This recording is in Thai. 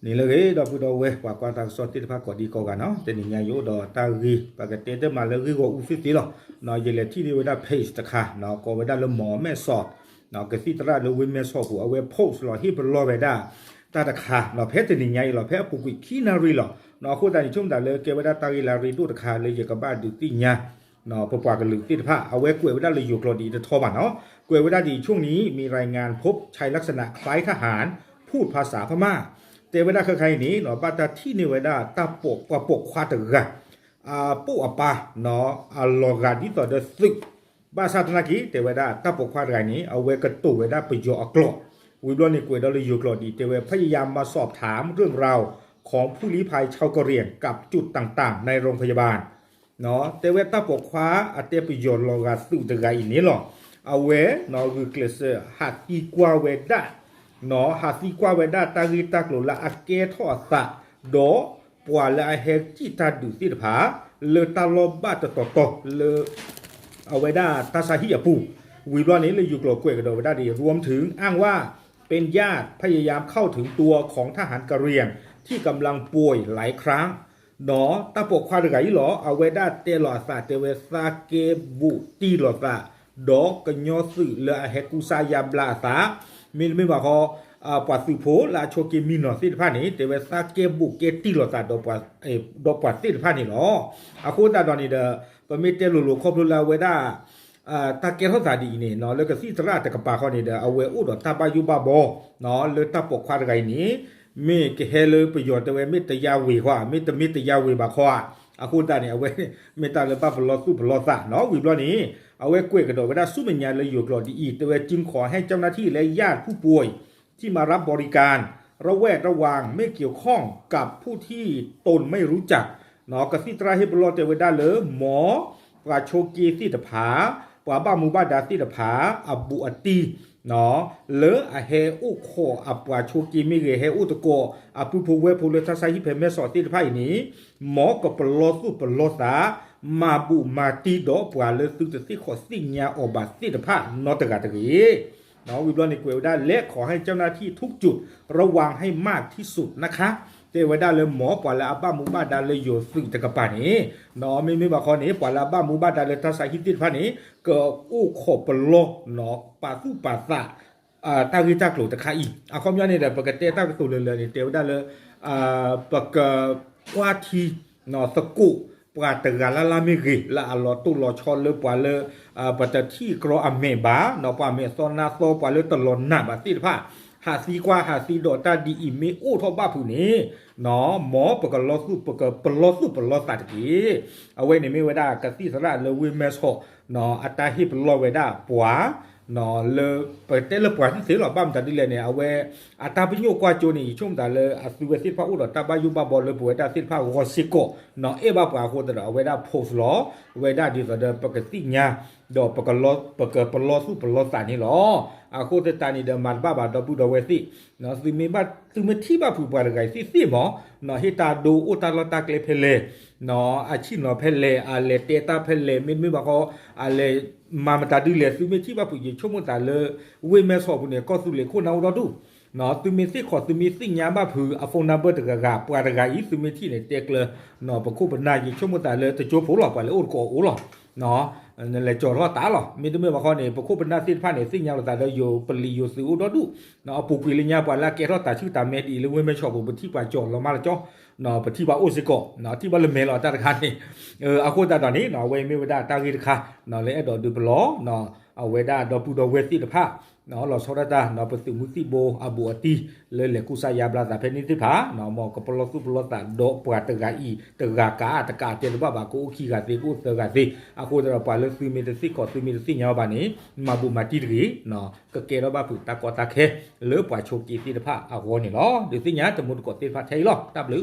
นี่เลยดอกพุดเอาเวกว่าตาสอติภาคก็ดีกว่าเนาะแต่นี่ยาโยดอตากีปากเตเตมาเลยก็อุฟิติหรอเนาะเยเลที่นี่เวลาเพจตะค่ะเนาะก็เวลาละหมอแม่สอดเนาะก็สิตระเลยวิแม่สอดกูเอาไว้โพสต์หรอที่เป็นรอเวลาตาตะค่ะเนาะเพจนี่ยาหรอเพจปุกุขี้นารีหรอเนาะคู่ตานี่ชุ่มตาเลยเกเวลาตากีลารีดูตะค่ะเลยกับบ้านดูติญาเนาะปปากลึกติดผ้าเอาไว้กล้วยเวลาเลยอยู่กรอดีจะทอบ้านเนาะกล้วยเวลาดีช่วงนี้มีรายงานพบชายลักษณะคล้ายทหารพูดภาษาพม่าแต่เวลาใครนี้เนาะบาตาที่นี่เวลาตาปกกว่าปกควาตกะปูอปาเนาะลอกาดิต่อเดซึกบาซาตนากีแต่เวลาตาปกควาตกะนี้เอาไว้กระตุเวลาไปโยอกลอวิบลอนี่กวยดอลอยู่กลอดีแต่เวพยายามมาสอบถามเรื่องราวของผู้ลี้ภัยชาวกะเหรี่ยงกับจุดต่างๆในโรงพยาบาลเนาะแต่เวตาปกควาอาเตไปโยลอกาซึกตกะอีนี้หรอเอาไว้เนาะคือเกลเซอร์หัดอีกว่าเวดาเนาะหาซีกว่าเวดาตากีตากโลละอาเกทอสะโดปัวละเฮจิตาดุสิผาเลตาลบาตตตเลเอาเวดาตาซาฮิยปูวิบลอนี้เลยอยู่กลกวยกับโดเวดาดีรวมถึงอ้างว่าเป็นญาติพยายามเข้าถึงตัวของทหารกะเหรี่ยงที่กำลังป่วยหลายครั้งเนาะตาปกควาดไกหรอเอาเวดาเตลอสาเตเวซาเกบุตีลอสาดอกกญอสึเลเฮกุซายาบลาสามินไม่บอกเขาปัสสิโพลาโชเกมินอสิทพานี่เตเวซาเกบุเกติลอตาดอปัสดอปัสสิทพานี่เนาะอะโคตาดอนี่เดปะเมเตลุโลคอบลาเวดาตาเกทอสาดีนี่เนาะแล้วก็สิตราตะกปาเขานี่เดเอาเวอุดตาบายุบาบอเนาะเลตาปกควาดไกนี้เมเกเฮเลประโยชน์แต่เวเมตยาวีว่าเมตยาวีบาขวาอะโคตานี่เอาเวเมตาเลบาฟลอสุฟลอซาเนาะวิบลอนี้เอาไว้กล้วยกระโดดเวลาสู้มันยาเลยอยู่กรอดีอีแต่เวจึงขอให้เจ้าหน้าที่และญาติผู้ป่วยที่มารับบริการระแวดระวังไม่เกี่ยวข้องกับผู้ที่ตนไม่รู้จักเนาะกสิตราเฮบลอเตเวดาเลยหมอปราโชกีสิตผาปว่าบ้ามูบาดาสิตผาอับูอตีเนาะเลอเฮอุโคอัปวาโชกีมิเรเฮอุตโกอปุภูเวภูเลทัสไซฮิเพเมสอติตไพนี้หมอกับปลอสุปลอสามาบุมาตีดอกปว่าเลซึกสิขอสิ่งยาอบาสิตผานอตกาตกีเนาะวิบลอนิเกวดาและขอให้เจ้าหน้าที่ทุกจุดระวังให้มากที่สุดนะคะเทวดาเลยหมอปว่าละบ้ามูบาดาเลยโยสึงตะกะปานี้เนาะไม่บอกคนนี้ปว่าละบ้ามูบาดาเลยทัศหิติพานี้ก็อู้ขบโลเนาะปาสุปาสะตากิตากโลตะคาอีคอมยานี่แหละปกติตากตุเลยนี่เทวดาเลยปกกวาทีเนาะสกุปว่าตะกาละมิริละอลอตุลอชอลเลยปว่าเลยปัตที่กรออเมบาเนาะปว่าเมซอนาโซปว่าเลยตลอนนาบาติพาหาซีกว่าหาซีดอตาดีอิเมโอทบ้าผู้นี้เนาะหมอปกลอสุปกปลอสุปลอสัตกีเอาไว้ในเมวดากสิสระเลวิเมโซเนาะอัตตาฮิปลอเวดาปัวเนาะเลเปิดเตลปัวที่เสียหลอบ้ามตัดดิเลเนี่ยเอาไว้อัตตาปิโยกว่าโจนี่ชุ่มตาเลอสุเวสิพาอุดตาบายุบาบอลเลปัวดาสิพาโกซิโกเนาะเอบาปัวโคตรเอาไว้ดาโพสลอเวดาดิสเดปกติญาดอกปกลอปกปลอสุปลอสันนี่หรออาโคตตานี่เดมันบ้าบาดบุดเวสิเนาะซึเมบาซึเมที่บ้าผู้ปาร์ไกสิหมอเนาะฮิตาดูอุตาลตาเกลเพเลเนาะอาชิโนเพเลอาเลเตตาเพเลไม่บอกเขาอาเลมาตาดิเลซึเมที่บ้าผู้ยิ่งชั่วโมงตาเลเวเมสอบเนี่ยก็สุเลคนเอาเราดูเนาะซึเมสิขอซึเมสิญาบ้าผู้อาฟงนับเบอร์ตะกะปาร์ไกซึเมที่เนี่ยเตกเลยเนาะปะคุปนายิ่งชั่วโมงตาเลแต่โจผู้หลอกไปเลยโอ้โกโอ้หลอกเนาะนั่นแหละจอดรอตาหรอมีตัวเมื่อบอกเขาเนี่ยพวกคู่เป็นนาซีผ่านเนี่ยสิ่งอย่างเราแต่เราอยู่ปลีอยู่สื่ออุดดูเนาะปูปีลิญญาปาละเกรอตาชื่อตาเมดีหรือว่าไม่ชอบบุญที่กว่าจอดเรามาละจ้อเนาะปฏิบัติโอซิโกเนาะที่บ้านเมลเราตาตะคันนี่อาคูตาตอนนี้เนาะเวไม่เวดาตากิตค่ะเนาะเลยดอดูบล้อเนาะเอาเวดาดอปูดอเวสิตภาเนาะเราสอดตาเนาะปฏิมุติโบอาบัวตีเลยเหล็กกุศยาบลาตาเพนิสิผาเนาะมองกับปลอสุปลอตาโดปวดตะกาอีตะกากาตะกาเจนบ้าบากูขี้กาติกูตะกาติอาคูตาปาเลซึเมตสิขอซึเมตสิญาบานี้มาบุมาติรีเนาะก็เกลบ้าผู้ตะกอตะเคหรือปว่าโชกีสิตภาอาวนี่หรอหรือสิญาจะมุดกอติภาใช่หรอตับหรือ